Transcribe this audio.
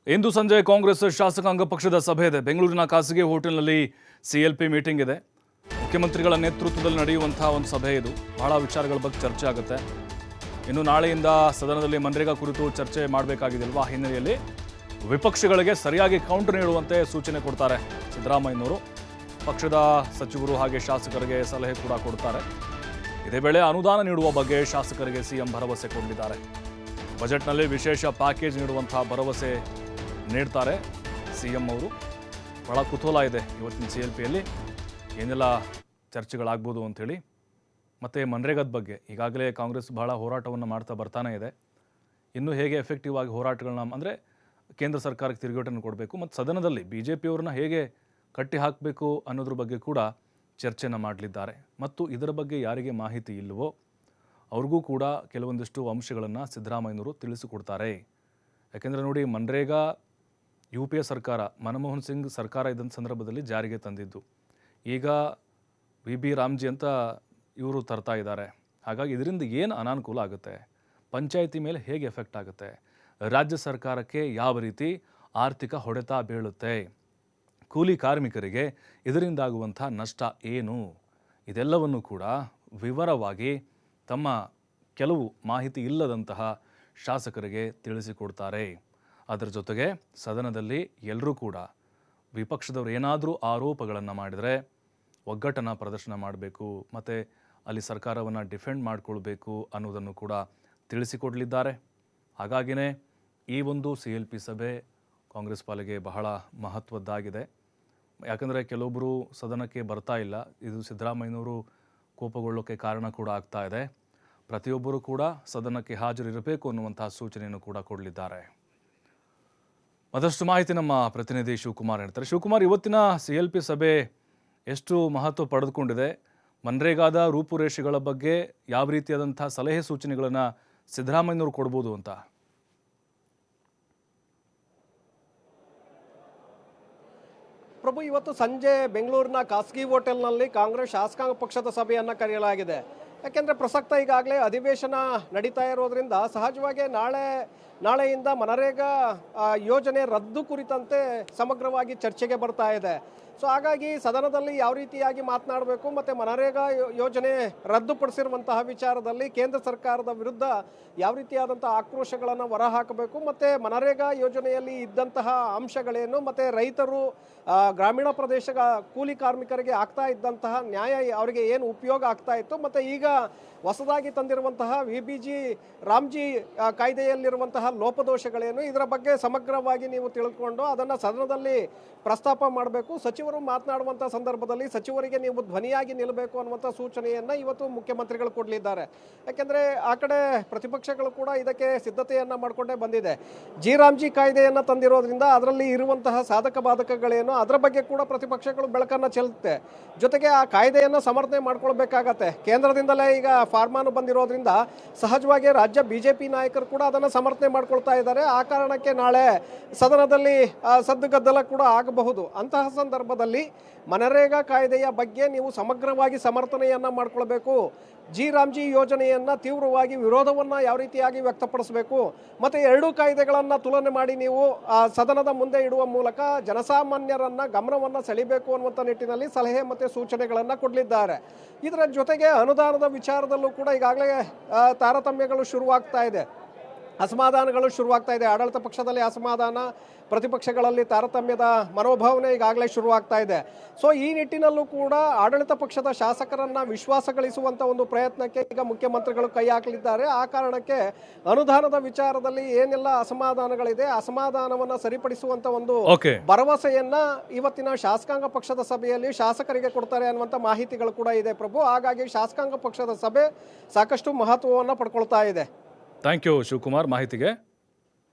ಇಂದು ಸಂಜೆ ಕಾಂಗ್ರೆಸ್ ಶಾಸಕಾಂಗ ಪಕ್ಷದ ಸಭೆ ಇದೆ. ಬೆಂಗಳೂರಿನ ಖಾಸಗಿ ಹೋಟೆಲ್ನಲ್ಲಿ ಸಿಎಲ್ಪಿ ಮೀಟಿಂಗ್ ಇದೆ. ಮುಖ್ಯಮಂತ್ರಿಗಳ ನೇತೃತ್ವದಲ್ಲಿ ನಡೆಯುವಂತಹ ಒಂದು ಸಭೆ ಇದು. ಬಹಳ ವಿಚಾರಗಳ ಬಗ್ಗೆ ಚರ್ಚೆ ಆಗುತ್ತೆ. ಇನ್ನು ನಾಳೆಯಿಂದ ಸದನದಲ್ಲಿ ಮನ್ರೇಗಾ ಕುರಿತು ಚರ್ಚೆ ಮಾಡಬೇಕಾಗಿದೆಯಲ್ವಾ, ಆ ಹಿನ್ನೆಲೆಯಲ್ಲಿ ವಿಪಕ್ಷಗಳಿಗೆ ಸರಿಯಾಗಿ ಕೌಂಟರ್ ನೀಡುವಂತೆ ಸೂಚನೆ ಕೊಡ್ತಾರೆ ಸಿದ್ದರಾಮಯ್ಯನವರು. ಪಕ್ಷದ ಸಚಿವರು ಹಾಗೆ ಶಾಸಕರಿಗೆ ಸಲಹೆ ಕೂಡ ಕೊಡ್ತಾರೆ. ಇದೇ ವೇಳೆ ಅನುದಾನ ನೀಡುವ ಬಗ್ಗೆ ಶಾಸಕರಿಗೆ ಸಿಎಂ ಭರವಸೆ ಕೊಟ್ಟಿದ್ದಾರೆ. ಬಜೆಟ್ನಲ್ಲಿ ವಿಶೇಷ ಪ್ಯಾಕೇಜ್ ನೀಡುವಂತಹ ಭರವಸೆ ನೀಡ್ತಾರೆ ಸಿಎಂ ಅವರು. ಬಹಳ ಕುತೂಹಲ ಇದೆ ಇವತ್ತಿನ ಸಿಎಲ್ಪಿಯಲ್ಲಿ ಏನೆಲ್ಲ ಚರ್ಚೆಗಳಾಗ್ಬೋದು ಅಂಥೇಳಿ. ಮತ್ತು ಮನ್ರೇಗಾದ ಬಗ್ಗೆ ಈಗಾಗಲೇ ಕಾಂಗ್ರೆಸ್ ಬಹಳ ಹೋರಾಟವನ್ನು ಮಾಡ್ತಾ ಬರ್ತಾನೆ ಇದೆ. ಇನ್ನೂ ಹೇಗೆ ಎಫೆಕ್ಟಿವ್ ಆಗಿ ಹೋರಾಟಗಳನ್ನ ಅಂದರೆ ಕೇಂದ್ರ ಸರ್ಕಾರಕ್ಕೆ ತಿರುಗೇಟನ್ನು ಕೊಡಬೇಕು ಮತ್ತು ಸದನದಲ್ಲಿ BJP-ಅವ್ರನ್ನ ಹೇಗೆ ಕಟ್ಟಿ ಹಾಕಬೇಕು ಅನ್ನೋದ್ರ ಬಗ್ಗೆ ಕೂಡ ಚರ್ಚೆನ ಮಾಡಲಿದ್ದಾರೆ. ಮತ್ತು ಇದರ ಬಗ್ಗೆ ಯಾರಿಗೆ ಮಾಹಿತಿ ಇಲ್ಲವೋ ಅವ್ರಿಗೂ ಕೂಡ ಕೆಲವೊಂದಿಷ್ಟು ಅಂಶಗಳನ್ನು ಸಿದ್ದರಾಮಯ್ಯನವರು ತಿಳಿಸಿಕೊಡ್ತಾರೆ. ಯಾಕೆಂದರೆ ನೋಡಿ, ಮನ್ರೇಗಾ UPA ಸರ್ಕಾರ, ಮನಮೋಹನ್ ಸಿಂಗ್ ಸರ್ಕಾರ ಇದ್ದಂಥ ಸಂದರ್ಭದಲ್ಲಿ ಜಾರಿಗೆ ತಂದಿದ್ದು. ಈಗ VB ರಾಮ್ಜಿ ಅಂತ ಇವರು ತರ್ತಾ ಇದ್ದಾರೆ. ಹಾಗಾಗಿ ಇದರಿಂದ ಏನು ಅನಾನುಕೂಲ ಆಗುತ್ತೆ, ಪಂಚಾಯಿತಿ ಮೇಲೆ ಹೇಗೆ ಎಫೆಕ್ಟ್ ಆಗುತ್ತೆ, ರಾಜ್ಯ ಸರ್ಕಾರಕ್ಕೆ ಯಾವ ರೀತಿ ಆರ್ಥಿಕ ಹೊಡೆತ ಬೀಳುತ್ತೆ, ಕೂಲಿ ಕಾರ್ಮಿಕರಿಗೆ ಇದರಿಂದಾಗುವಂಥ ನಷ್ಟ ಏನು, ಇದೆಲ್ಲವನ್ನು ಕೂಡ ವಿವರವಾಗಿ ತಮ್ಮ ಕೆಲವು ಮಾಹಿತಿ ಇಲ್ಲದಂತಹ ಶಾಸಕರಿಗೆ ತಿಳಿಸಿಕೊಡ್ತಾರೆ. ಅದರ ಜೊತೆಗೆ ಸದನದಲ್ಲಿ ಎಲ್ಲರೂ ಕೂಡ ವಿಪಕ್ಷದವರು ಏನಾದರೂ ಆರೋಪಗಳನ್ನು ಮಾಡಿದರೆ ಒಗ್ಗಟ್ಟನ್ನು ಪ್ರದರ್ಶನ ಮಾಡಬೇಕು ಮತ್ತು ಅಲ್ಲಿ ಸರ್ಕಾರವನ್ನು ಡಿಫೆಂಡ್ ಮಾಡಿಕೊಳ್ಬೇಕು ಅನ್ನೋದನ್ನು ಕೂಡ ತಿಳಿಸಿಕೊಡಲಿದ್ದಾರೆ. ಹಾಗಾಗಿಯೇ ಈ ಒಂದು CLP ಸಭೆ ಕಾಂಗ್ರೆಸ್ ಪಾಲಿಗೆ ಬಹಳ ಮಹತ್ವದ್ದಾಗಿದೆ. ಯಾಕಂದರೆ ಕೆಲವೊಬ್ಬರು ಸದನಕ್ಕೆ ಬರ್ತಾ ಇಲ್ಲ. ಇದು ಸಿದ್ದರಾಮಯ್ಯನವರು ಕೋಪಗೊಳ್ಳೋಕ್ಕೆ ಕಾರಣ ಕೂಡ ಆಗ್ತಾ ಇದೆ. ಪ್ರತಿಯೊಬ್ಬರೂ ಕೂಡ ಸದನಕ್ಕೆ ಹಾಜರಿರಬೇಕು ಅನ್ನುವಂತಹ ಸೂಚನೆಯನ್ನು ಕೂಡ ಕೊಡಲಿದ್ದಾರೆ. ಮತ್ತಷ್ಟು ಮಾಹಿತಿ ನಮ್ಮ ಪ್ರತಿನಿಧಿ ಶಿವಕುಮಾರ್ ಹೇಳ್ತಾರೆ. ಶಿವಕುಮಾರ್, ಇವತ್ತಿನ CLP ಸಭೆ ಎಷ್ಟು ಮಹತ್ವ ಪಡೆದುಕೊಂಡಿದೆ, ಮನ್ರೇಗಾದ ರೂಪುರೇಷೆಗಳ ಬಗ್ಗೆ ಯಾವ ರೀತಿಯಾದಂಥ ಸಲಹೆ ಸೂಚನೆಗಳನ್ನು ಸಿದ್ದರಾಮಯ್ಯನವರು ಕೊಡ್ಬೋದು ಅಂತ? ಪ್ರಭು, ಇವತ್ತು ಸಂಜೆ ಬೆಂಗಳೂರಿನ ಖಾಸಗಿ ಹೋಟೆಲ್ನಲ್ಲಿ ಕಾಂಗ್ರೆಸ್ ಶಾಸಕಾಂಗ ಪಕ್ಷದ ಸಭೆಯನ್ನು ಕರೆಯಲಾಗಿದೆ. ಯಾಕೆಂದರೆ ಪ್ರಸಕ್ತ ಈಗಾಗಲೇ ಅಧಿವೇಶನ ನಡೀತಾ ಇರೋದ್ರಿಂದ ಸಹಜವಾಗಿ ನಾಳೆಯಿಂದ ಮನರೇಗಾ ಯೋಜನೆ ರದ್ದು ಕುರಿತಂತೆ ಸಮಗ್ರವಾಗಿ ಚರ್ಚೆಗೆ ಬರ್ತಾ ಇದೆ. ಸೊ ಹಾಗಾಗಿ ಸದನದಲ್ಲಿ ಯಾವ ರೀತಿಯಾಗಿ ಮಾತನಾಡಬೇಕು ಮತ್ತು ಮನರೇಗಾ ಯೋಜನೆ ರದ್ದುಪಡಿಸಿರುವಂತಹ ವಿಚಾರದಲ್ಲಿ ಕೇಂದ್ರ ಸರ್ಕಾರದ ವಿರುದ್ಧ ಯಾವ ರೀತಿಯಾದಂಥ ಆಕ್ರೋಶಗಳನ್ನು ಹೊರಹಾಕಬೇಕು ಮತ್ತು ಮನರೇಗಾ ಯೋಜನೆಯಲ್ಲಿ ಇದ್ದಂತಹ ಅಂಶಗಳೇನು ಮತ್ತು ರೈತರು ಗ್ರಾಮೀಣ ಪ್ರದೇಶ ಕೂಲಿ ಕಾರ್ಮಿಕರಿಗೆ ಆಗ್ತಾ ಇದ್ದಂತಹ ನ್ಯಾಯ ಅವರಿಗೆ ಏನು ಉಪಯೋಗ ಆಗ್ತಾ ಇತ್ತು ಮತ್ತು ಈಗ ಹೊಸದಾಗಿ ತಂದಿರುವಂತಹ VBG ರಾಮ್ಜಿ ಕಾಯ್ದೆಯಲ್ಲಿರುವಂತಹ ಲೋಪದೋಷಗಳೇನು, ಇದರ ಬಗ್ಗೆ ಸಮಗ್ರವಾಗಿ ನೀವು ತಿಳ್ಕೊಂಡು ಅದನ್ನು ಸದನದಲ್ಲಿ ಪ್ರಸ್ತಾಪ ಮಾಡಬೇಕು. ಸಚಿವರು ಮಾತನಾಡುವಂಥ ಸಂದರ್ಭದಲ್ಲಿ ಸಚಿವರಿಗೆ ನೀವು ಧ್ವನಿಯಾಗಿ ನಿಲ್ಲಬೇಕು ಅನ್ನುವಂಥ ಸೂಚನೆಯನ್ನು ಇವತ್ತು ಮುಖ್ಯಮಂತ್ರಿಗಳು ಕೊಡಲಿದ್ದಾರೆ. ಯಾಕೆಂದರೆ ಆ ಕಡೆ ಪ್ರತಿಪಕ್ಷಗಳು ಕೂಡ ಇದಕ್ಕೆ ಸಿದ್ಧತೆಯನ್ನು ಮಾಡಿಕೊಂಡೇ ಬಂದಿದೆ. ರಾಮ್ಜಿ ಕಾಯ್ದೆಯನ್ನು ತಂದಿರೋದ್ರಿಂದ ಅದರಲ್ಲಿ ಇರುವಂತಹ ಸಾಧಕ ಬಾಧಕಗಳೇನು ಅದರ ಬಗ್ಗೆ ಕೂಡ ಪ್ರತಿಪಕ್ಷಗಳು ಬೆಳಕನ್ನು ಚೆಲ್ಲುತ್ತೆ. ಜೊತೆಗೆ ಆ ಕಾಯ್ದೆಯನ್ನು ಸಮರ್ಥನೆ ಮಾಡ್ಕೊಳ್ಬೇಕಾಗತ್ತೆ. ಕೇಂದ್ರದಿಂದಲೇ ಈಗ ಫಾರ್ಮಾನು ಬಂದಿರೋದ್ರಿಂದ ಸಹಜವಾಗಿ ರಾಜ್ಯ BJP ನಾಯಕರು ಕೂಡ ಅದನ್ನು ಸಮರ್ಥನೆ ಮಾಡ್ಕೊಳ್ತಾ ಇದ್ದಾರೆ. ಆ ಕಾರಣಕ್ಕೆ ನಾಳೆ ಸದನದಲ್ಲಿ ಸದ್ದುಗದ್ದಲ ಕೂಡ ಆಗಬಹುದು. ಅಂತಹ ಸಂದರ್ಭದಲ್ಲಿ ಮನರೇಗಾ ಕಾಯ್ದೆಯ ಬಗ್ಗೆ ನೀವು ಸಮಗ್ರವಾಗಿ ಸಮರ್ಥನೆಯನ್ನು ಮಾಡ್ಕೊಳ್ಬೇಕು. ರಾಮ್ಜಿ ಯೋಜನೆಯನ್ನು ತೀವ್ರವಾಗಿ ವಿರೋಧವನ್ನು ಯಾವ ರೀತಿಯಾಗಿ ವ್ಯಕ್ತಪಡಿಸಬೇಕು ಮತ್ತು ಎರಡೂ ಕಾಯ್ದೆಗಳನ್ನು ತುಲನೆ ಮಾಡಿ ನೀವು ಸದನದ ಮುಂದೆ ಇಡುವ ಮೂಲಕ ಜನಸಾಮಾನ್ಯರನ್ನು ಗಮನವನ್ನು ಸೆಳೆಯಬೇಕು ಅನ್ನುವಂಥ ನಿಟ್ಟಿನಲ್ಲಿ ಸಲಹೆ ಮತ್ತು ಸೂಚನೆಗಳನ್ನು ಕೊಡಲಿದ್ದಾರೆ. ಇದರ ಜೊತೆಗೆ ಅನುದಾನದ ವಿಚಾರದಲ್ಲೂ ಕೂಡ ಈಗಾಗಲೇ ತಾರತಮ್ಯಗಳು ಶುರುವಾಗ್ತಾ ಇದೆ, ಅಸಮಾಧಾನಗಳು ಶುರುವಾಗ್ತಾ ಇದೆ. ಆಡಳಿತ ಪಕ್ಷದಲ್ಲಿ ಅಸಮಾಧಾನ, ಪ್ರತಿಪಕ್ಷಗಳಲ್ಲಿ ತಾರತಮ್ಯದ ಮನೋಭಾವನೆ ಈಗಾಗಲೇ ಶುರುವಾಗ್ತಾ ಇದೆ. ಸೊ ಈ ನಿಟ್ಟಿನಲ್ಲೂ ಕೂಡ ಆಡಳಿತ ಪಕ್ಷದ ಶಾಸಕರನ್ನು ವಿಶ್ವಾಸಗಳಿಸುವಂಥ ಒಂದು ಪ್ರಯತ್ನಕ್ಕೆ ಈಗ ಮುಖ್ಯಮಂತ್ರಿಗಳು ಕೈ ಹಾಕಲಿದ್ದಾರೆ. ಆ ಕಾರಣಕ್ಕೆ ಅನುದಾನದ ವಿಚಾರದಲ್ಲಿ ಏನೆಲ್ಲ ಅಸಮಾಧಾನಗಳಿದೆ, ಅಸಮಾಧಾನವನ್ನು ಸರಿಪಡಿಸುವಂಥ ಒಂದು ಭರವಸೆಯನ್ನ ಇವತ್ತಿನ ಶಾಸಕಾಂಗ ಪಕ್ಷದ ಸಭೆಯಲ್ಲಿ ಶಾಸಕರಿಗೆ ಕೊಡ್ತಾರೆ ಅನ್ನುವಂಥ ಮಾಹಿತಿಗಳು ಕೂಡ ಇದೆ ಪ್ರಭು. ಹಾಗಾಗಿ ಶಾಸಕಾಂಗ ಪಕ್ಷದ ಸಭೆ ಸಾಕಷ್ಟು ಮಹತ್ವವನ್ನು ಪಡ್ಕೊಳ್ತಾ ಇದೆ. ಥ್ಯಾಂಕ್ ಯು ಶಿವಕುಮಾರ್ ಮಾಹಿತಿಗೆ.